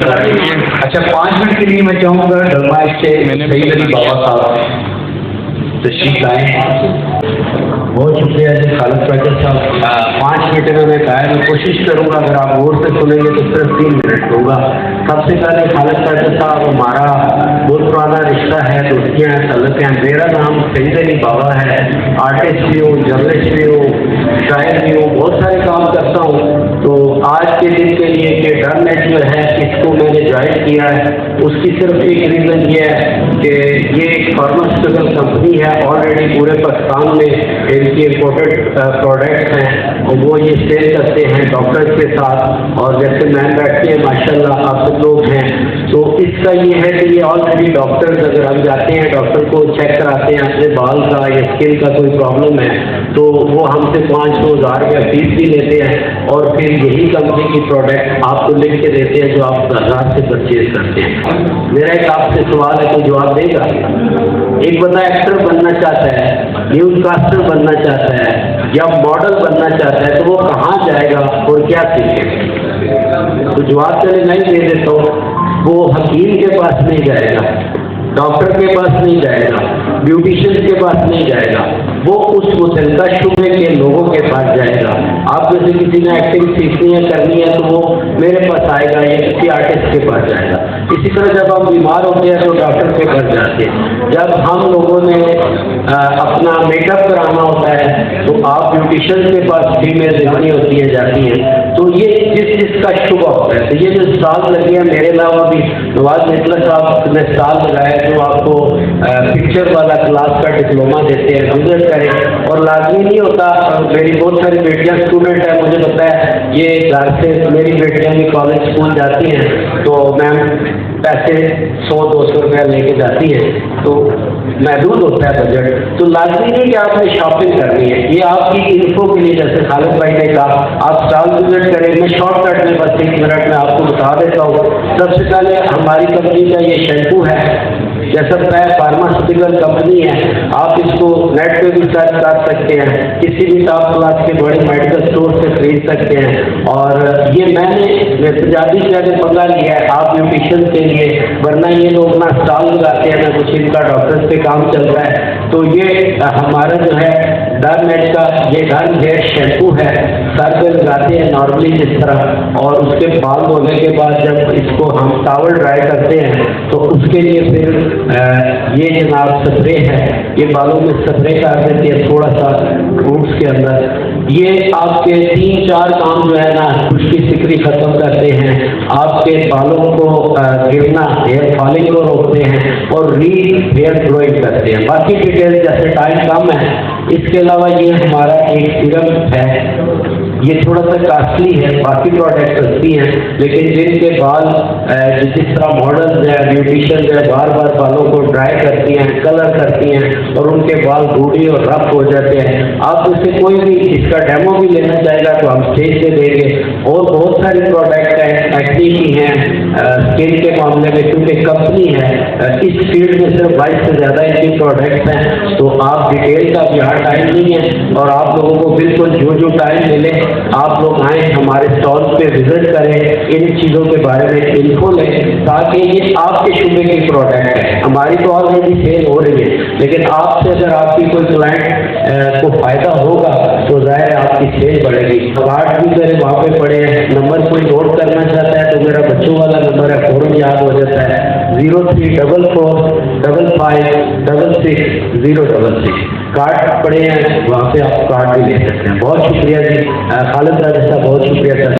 اچھا 5 منٹ کے لیے میں چاہوں گا ڈرمائش سے سعید علی بابا صاحب تشریف لائیں. بہت شکریہ جی خالد فیصل صاحب. 5 منٹ انہوں نے کہا ہے, میں کوشش کروں گا اگر آپ غور سے سنیں گے تو صرف 3 منٹ دوں گا. سب سے پہلے خالد فیصل صاحب ہمارا بہت پرانا رشتہ ہے, دوستیاں ہیں, تعلق ہیں. میرا نام سعید علی بابا ہے. آرٹسٹ بھی ہوں, جرنلسٹ بھی ہوں, شاعر بھی ہوں, بہت سارے کام کرتا ہوں. تو آج کے دن کے لیے کہ ڈر نیٹ جو ہے اس کو میں نے جوائن کیا ہے, اس کی صرف ایک ریزن یہ ہے کہ یہ ایک فارماسیوٹیکل کمپنی ہے. آلریڈی پورے پاکستان میں ان کی امپورٹڈ پروڈکٹس ہیں اور وہ یہ سیل کرتے ہیں ڈاکٹرز کے ساتھ. اور جیسے میں بیٹھتے ہیں ماشاء اللہ آپ سب لوگ ہیں, تو اس کا یہ ہے کہ یہ آلریڈی ڈاکٹرز اگر ہم جاتے ہیں ڈاکٹر کو چیک کراتے ہیں اپنے بال کا یا اسکن کا کوئی پرابلم ہے تو وہ ہم سے 500,000 روپیہ فیس بھی لیتے ہیں اور پھر یہی کمپنی کی پروڈکٹ آپ کو لکھ کے دیتے ہیں جو آپ بازار سے پرچیز کرتے ہیں. میرا ایک آپ سے سوال ہے, تو جواب دے گا. ایک بندہ ایکٹر بننا چاہتا ہے, نیوز کاسٹر بننا چاہتا ہے یا ماڈل بننا چاہتا ہے, تو وہ کہاں جائے گا اور کیا سیکھے؟ تو جواب چلے نہیں دے دیتا ہوں. وہ حکیم کے پاس نہیں جائے گا, ڈاکٹر کے پاس نہیں جائے گا, بیوٹیشین کے پاس نہیں جائے گا, وہ اس متعلقہ شعبے کے لوگوں کے پاس جائے گا. آپ جیسے کسی نے ایکٹنگ سیکھنی ہے کرنی ہے تو وہ میرے پاس آئے گا یا کسی آرٹسٹ کے پاس جائے گا. اسی طرح جب ہم بیمار ہوتے ہیں تو ڈاکٹر کے پاس جاتے ہیں. جب ہم لوگوں نے اپنا میک اپ کرانا ہوتا ہے تو آپ بیوٹیشین کے پاس فیمیل دکھانی ہوتی ہے جاتی ہیں. تو یہ جس کا شعبہ ہوتا ہے. تو یہ جو اسٹال لگے ہیں, میرے علاوہ بھی نواز نکلا صاحب نے اسٹال لگایا جو آپ کو پکچر والا کلاس کا ڈپلوما دیتے ہیں, وزٹ کریں. اور لازمی نہیں ہوتا, میری بہت ساری بیٹیاں اسٹوڈنٹ ہیں, مجھے پتا ہے یہ گھر سے میری بیٹیاں بھی کالج اسکول جاتی ہیں تو میم پیسے 100-200 روپیہ لے کے جاتی ہیں تو محدود ہوتا ہے بجٹ. تو لازمی نہیں کہ آپ نے شاپنگ کرنی ہے, یہ آپ کی انفو کے لیے جیسے خالد بھائی نے کہا آپ اسٹال وزٹ کریں. میں شارٹ کٹ میں بس 1 منٹ میں آپ کو بتا دیتا ہوں. سب سے پہلے ہماری کمپنی کا یہ شیمپو ہے, جیسا فارماسیوٹیکل کمپنی ہے, آپ اس کو نیٹ پہ بھی سرچ کر سکتے ہیں, کسی بھی ٹاپ کلاس کے بڑے میڈیکل اسٹور سے خرید سکتے ہیں. اور یہ میں نے پنجابی سے اگر پنگا لیا ہے آپ بیوٹیشین کے لیے, ورنہ یہ لوگ نہ اسٹال لگاتے ہیں نہ کچھ ان کا ڈاکٹر پہ کام چل رہا ہے. تو یہ ہمارا جو ہے ڈر نیٹ کا یہ ڈر ہیئر شیمپو ہے, سر پہ لگاتے ہیں نارملی جس طرح, اور اس کے بال دھونے کے بعد جب اس کو ہم ٹاول ڈرائی کرتے ہیں تو اس کے لیے پھر یہ جناب سپرے ہے, یہ بالوں میں سپرے کر دیتے ہیں تھوڑا سا فروٹس کے اندر. یہ آپ کے 3-4 کام جو ہے نا خشکی سکری ختم کرتے ہیں, آپ کے بالوں کو گرنا ہیئر فالنگ کو روکتے ہیں اور ری ہیئر گروئنگ کرتے ہیں. باقی ڈیٹیل جیسے ٹائم کم ہے. اس کے علاوہ یہ ہمارا ایک سیرم ہے, یہ تھوڑا سا کاسٹلی ہے, باقی پروڈکٹ سستی ہیں لیکن جن کے بال جس طرح ماڈلز ہیں بیوٹیشین جو ہے بار بار بالوں کو ڈرائی کرتی ہیں, کلر کرتی ہیں اور ان کے بال گوڑی اور رف ہو جاتے ہیں. آپ اس سے کوئی بھی اس کا ڈیمو بھی لینا چاہے گا تو ہم اسٹیج پہ دیں گے. اور بہت ساری پروڈکٹ ہیں ایکنی کی ہیں, اسکن کے معاملے میں کیونکہ کمپنی ہے اس فیلڈ میں صرف 22 سے زیادہ ان کی پروڈکٹس ہیں. تو آپ ڈیٹیل کا بھی ہر ٹائم نہیں ہے اور آپ لوگوں کو بالکل جو ٹائم ملے آپ لوگ آئیں ہمارے اسٹال پہ وزٹ کریں, ان چیزوں کے بارے میں انفو لیں تاکہ یہ آپ کے شعبے کی پروڈکٹ ہے. ہماری تو آلریڈی سیل ہو رہی ہے لیکن آپ سے اگر آپ کی کوئی کلائنٹ کو فائدہ ہوگا تو ظاہر آپ کی سیل بڑھے گی. کارڈ بھی میرے وہاں پہ پڑے ہیں, نمبر کوئی نوٹ کرنا چاہتا ہے تو میرا بچوں والا نمبر ہے, فوراً یاد ہو جاتا ہے 0344556066. کارڈ پڑے ہیں وہاں پہ آپ کارڈ بھی لے سکتے ہیں. بہت شکریہ جی خالد راجہ صاحب, بہت شکریہ سر.